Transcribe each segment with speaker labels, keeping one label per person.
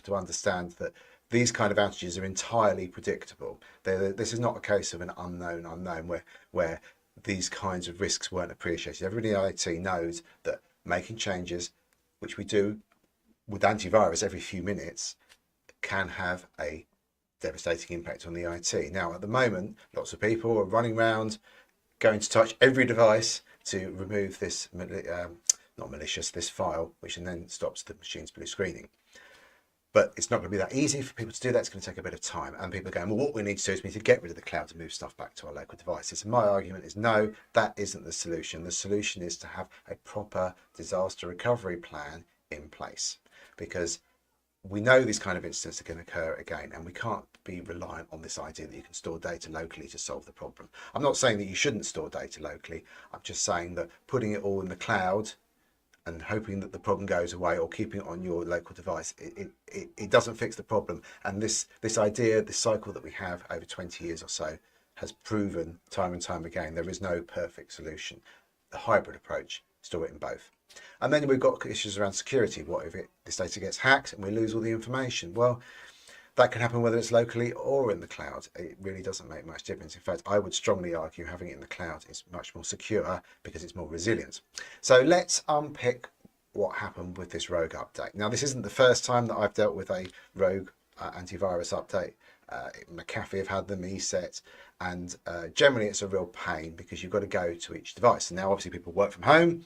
Speaker 1: to understand that these kind of outages are entirely predictable. This is not a case of an unknown unknown where these kinds of risks weren't appreciated. Everybody in IT knows that making changes, which we do with antivirus every few minutes, can have a devastating impact on the IT. Now, at the moment, lots of people are running around going to touch every device to remove this, not malicious, this file, which then stops the machine's blue screening. But it's not going to be that easy for people to do that. It's going to take a bit of time. And people are going, well, what we need to do is we need to get rid of the cloud to move stuff back to our local devices. And my argument is no, that isn't the solution. The solution is to have a proper disaster recovery plan in place, because we know these kind of incidents are going to occur again, and we can't be reliant on this idea that you can store data locally to solve the problem. I'm not saying that you shouldn't store data locally. I'm just saying that putting it all in the cloud and hoping that the problem goes away, or keeping it on your local device, it doesn't fix the problem. And this idea, this cycle that we have over 20 years or so, has proven time and time again there is no perfect solution. The hybrid approach, store it in both. And then we've got issues around security. What if this data gets hacked and we lose all the information? Well, that can happen whether it's locally or in the cloud. It really doesn't make much difference. In fact, I would strongly argue having it in the cloud is much more secure because it's more resilient. So let's unpick what happened with this rogue update. Now, this isn't the first time that I've dealt with a rogue antivirus update. McAfee have had them, ESET, and generally it's a real pain because you've got to go to each device. And now obviously people work from home.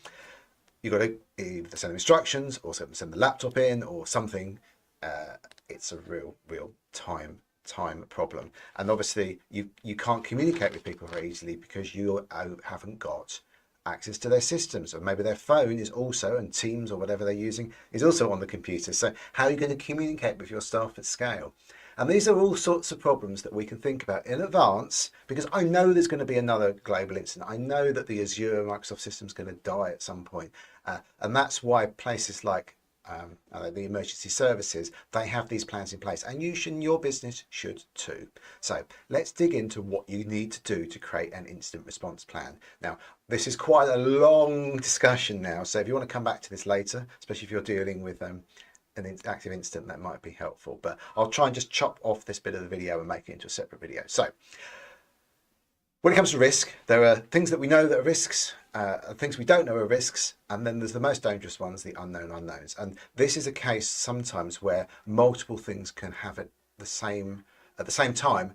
Speaker 1: You've got to either send them instructions or send the laptop in or something. It's a real time problem, and obviously you can't communicate with people very easily because you haven't got access to their systems, or maybe their phone is also, and Teams or whatever they're using is also on the computer. So how are you going to communicate with your staff at scale? And these are all sorts of problems that we can think about in advance, because I know there's going to be another global incident. I know that the Azure Microsoft system is going to die at some point, and that's why places like the emergency services, they have these plans in place, and your business should too. So let's dig into what you need to do to create an incident response plan. Now, this is quite a long discussion now, so if you want to come back to this later, especially if you're dealing with an active incident, that might be helpful. But I'll try and just chop off this bit of the video and make it into a separate video. So when it comes to risk, there are things that we know that are risks, things we don't know are risks, and then there's the most dangerous ones, the unknown unknowns. And this is a case sometimes where multiple things can have at the same time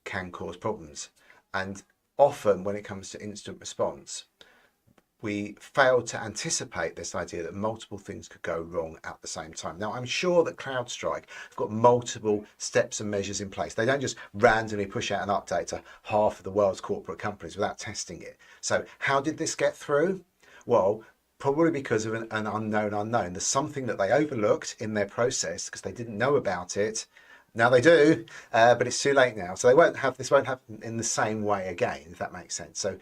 Speaker 1: can cause problems. And often when it comes to incident response, we failed to anticipate this idea that multiple things could go wrong at the same time. Now, I'm sure that Crowdstrike have got multiple steps and measures in place. They don't just randomly push out an update to half of the world's corporate companies without testing it. So how did this get through? Well, probably because of an unknown unknown. There's something that they overlooked in their process because they didn't know about it. Now they do, but it's too late now. So this won't happen in the same way again, if that makes sense. So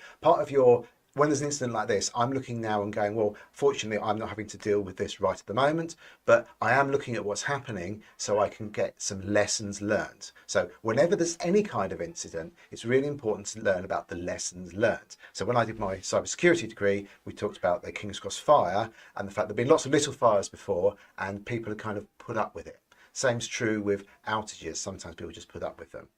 Speaker 1: when there's an incident like this, I'm looking now and going, well, fortunately, I'm not having to deal with this right at the moment, but I am looking at what's happening so I can get some lessons learned. So whenever there's any kind of incident, it's really important to learn about the lessons learned. So when I did my cybersecurity degree, we talked about the King's Cross fire and the fact there've been lots of little fires before and people have kind of put up with it. Same's true with outages. Sometimes people just put up with them.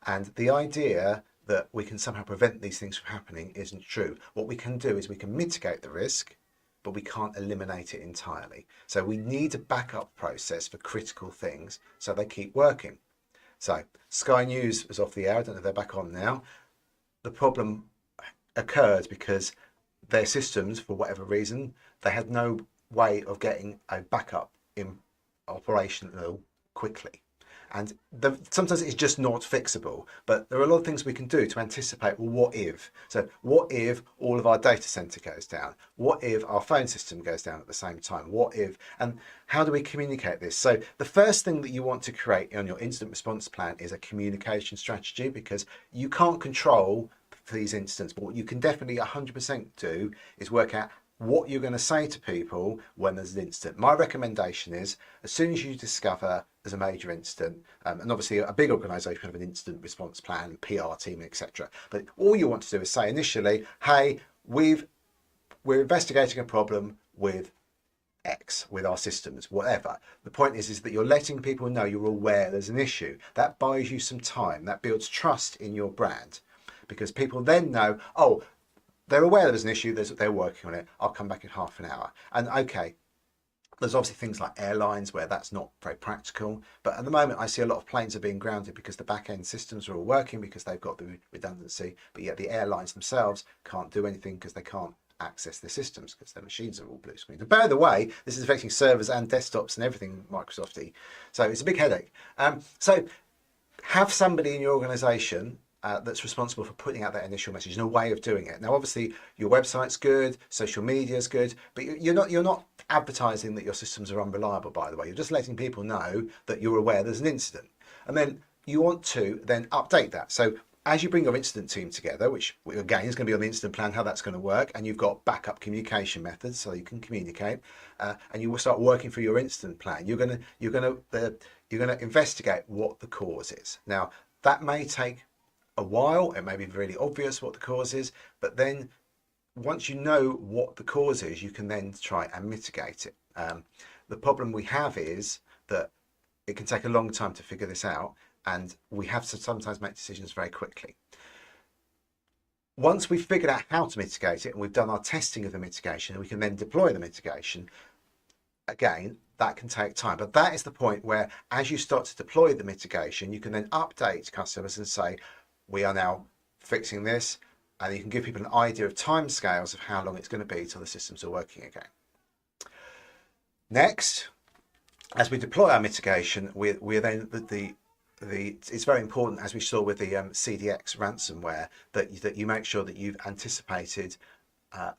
Speaker 1: And the idea that we can somehow prevent these things from happening isn't true. What we can do is we can mitigate the risk, but we can't eliminate it entirely. So we need a backup process for critical things so they keep working. So Sky News was off the air. I don't know if they're back on now. The problem occurred because their systems, for whatever reason, they had no way of getting a backup in operational quickly. And sometimes it's just not fixable, but there are a lot of things we can do to anticipate, well, what if? So what if all of our data center goes down? What if our phone system goes down at the same time? What if, and how do we communicate this? So the first thing that you want to create on your incident response plan is a communication strategy, because you can't control these incidents, but what you can definitely 100% do is work out what you're going to say to people when there's an incident. My recommendation is, as soon as you discover there's a major incident, and obviously a big organisation have an incident response plan, PR team, etc. But all you want to do is say initially, hey, we're investigating a problem with X with our systems, whatever. The point is that you're letting people know you're aware there's an issue. That buys you some time. That builds trust in your brand, because people then know, oh, they're aware there's an issue, they're working on it, I'll come back in half an hour. And okay, there's obviously things like airlines where that's not very practical, but at the moment I see a lot of planes are being grounded because the back end systems are all working because they've got the redundancy, but yet the airlines themselves can't do anything because they can't access their systems because their machines are all blue screen. And by the way, this is affecting servers and desktops and everything Microsoft-y, so it's a big headache. So have somebody in your organization that's responsible for putting out that initial message and a way of doing it. Now, obviously, your website's good, social media is good, but you're not advertising that your systems are unreliable. By the way, you're just letting people know that you're aware there's an incident, and then you want to then update that. So as you bring your incident team together, which again is going to be on the incident plan, how that's going to work, and you've got backup communication methods so you can communicate, and you will start working through your incident plan. You're going to investigate what the cause is. Now that may take a while. It may be really obvious what the cause is, but then once you know what the cause is, you can then try and mitigate it. The problem we have is that it can take a long time to figure this out, and we have to sometimes make decisions very quickly. Once we've figured out how to mitigate it and we've done our testing of the mitigation, and we can then deploy the mitigation, again, that can take time. But that is the point where as you start to deploy the mitigation, you can then update customers and say, we are now fixing this, and you can give people an idea of timescales of how long it's going to be till the systems are working again. Next, as we deploy our mitigation, we're then it's very important, as we saw with the CDX ransomware, that you make sure that you've anticipated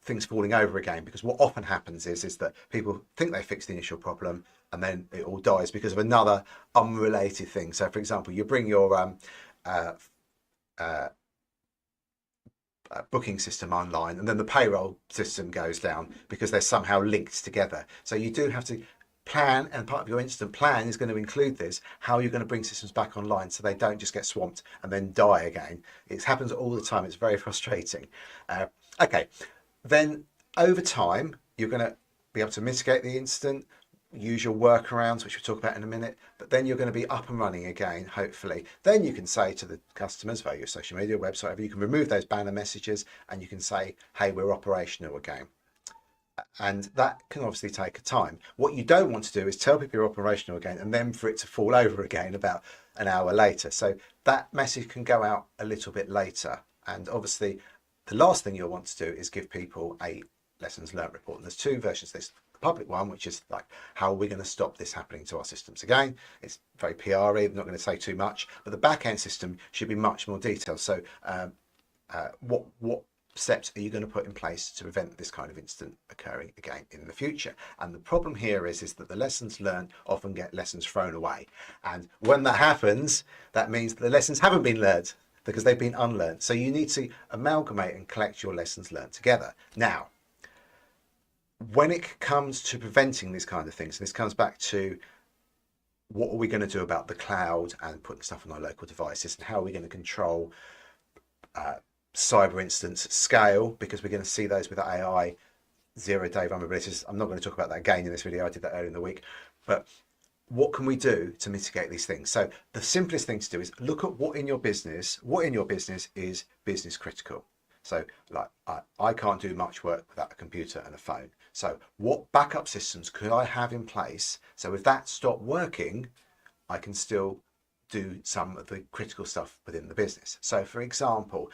Speaker 1: things falling over again, because what often happens is that people think they fixed the initial problem and then it all dies because of another unrelated thing. So for example, you bring your booking system online and then the payroll system goes down because they're somehow linked together. So you do have to plan, and part of your incident plan is going to include this, how you're going to bring systems back online so they don't just get swamped and then die again. It happens all the time. It's very frustrating. Okay, then over time you're going to be able to mitigate the incident, use your workarounds, which we'll talk about in a minute, but then you're going to be up and running again, hopefully. Then you can say to the customers via your social media, website, you can remove those banner messages and you can say, hey, we're operational again. And that can obviously take a time. What you don't want to do is tell people you're operational again and then for it to fall over again about an hour later. So that message can go out a little bit later. And obviously the last thing you'll want to do is give people a lessons learned report. And there's two versions of this. The public one, which is like, how are we going to stop this happening to our systems again? It's very PR-y, I'm not going to say too much, but the back-end system should be much more detailed. So what steps are you going to put in place to prevent this kind of incident occurring again in the future? And the problem here is that the lessons learned often get lessons thrown away. And when that happens, that means that the lessons haven't been learned because they've been unlearned. So you need to amalgamate and collect your lessons learned together. Now, when it comes to preventing these kind of things, this comes back to what are we going to do about the cloud and putting stuff on our local devices, and how are we going to control cyber incidents at scale, because we're going to see those with AI, zero-day vulnerabilities. I'm not going to talk about that again in this video. I did that earlier in the week. But what can we do to mitigate these things? So the simplest thing to do is look at what in your business is business critical. So like I can't do much work without a computer and a phone. So what backup systems could I have in place so if that stopped working, I can still do some of the critical stuff within the business? So for example,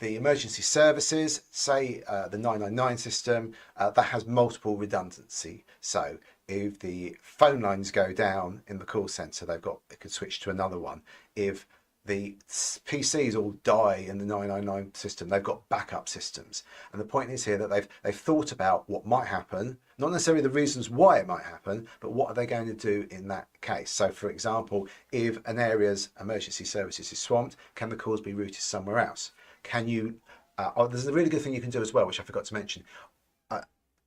Speaker 1: the emergency services, say the 999 system, that has multiple redundancy. So if the phone lines go down in the call center, they could switch to another one. If the PCs all die in the 999 system, they've got backup systems. And the point is here that they've thought about what might happen, not necessarily the reasons why it might happen, but what are they going to do in that case? So for example, if an area's emergency services is swamped, can the calls be routed somewhere else? Can you, there's a really good thing you can do as well, which I forgot to mention.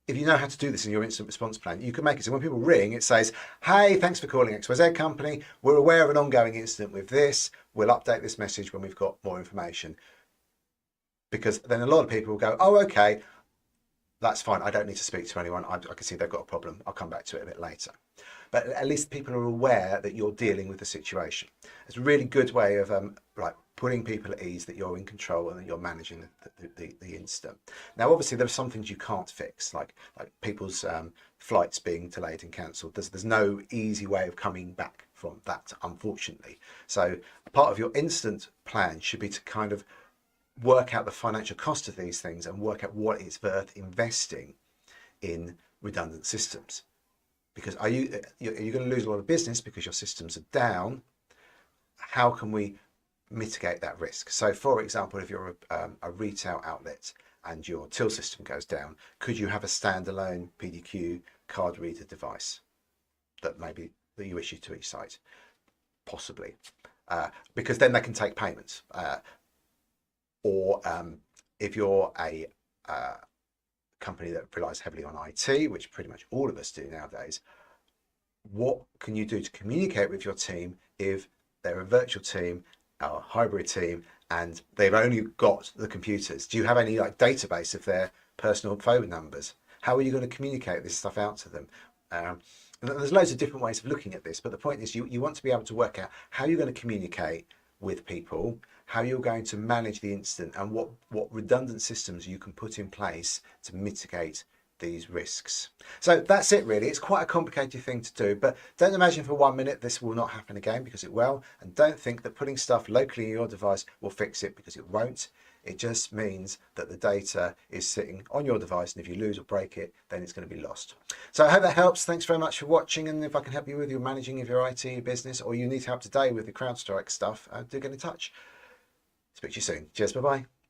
Speaker 1: If you know how to do this in your incident response plan, you can make it so when people ring, it says, hey, thanks for calling XYZ company. We're aware of an ongoing incident with this. We'll update this message when we've got more information. Because then a lot of people will go, oh, okay, that's fine. I don't need to speak to anyone. I can see they've got a problem. I'll come back to it a bit later. But at least people are aware that you're dealing with the situation. It's a really good way of like putting people at ease that you're in control and that you're managing the incident. Now, obviously, there are some things you can't fix, like people's flights being delayed and cancelled. There's no easy way of coming back from that, unfortunately. So part of your incident plan should be to kind of work out the financial cost of these things and work out what it's worth investing in redundant systems. Because are you going to lose a lot of business because your systems are down? How can we mitigate that risk? So, for example, if you're a retail outlet and your till system goes down, could you have a standalone PDQ card reader device that you issue to each site? Possibly, because then they can take payments. Or if you're a company that relies heavily on IT, which pretty much all of us do nowadays, what can you do to communicate with your team if they're a virtual team or a hybrid team and they've only got the computers? Do you have any like database of their personal phone numbers? How are you going to communicate this stuff out to them? And there's loads of different ways of looking at this, but the point is you want to be able to work out how you're going to communicate with people, how you're going to manage the incident, and what redundant systems you can put in place to mitigate these risks. So that's it really. It's quite a complicated thing to do, but don't imagine for 1 minute this will not happen again, because it will, and don't think that putting stuff locally in your device will fix it, because it won't. It just means that the data is sitting on your device, and if you lose or break it, then it's going to be lost. So I hope that helps. Thanks very much for watching, and if I can help you with your managing of your IT business, or you need help today with the Crowdstrike stuff, do get in touch. Speak to you soon. Cheers, bye-bye.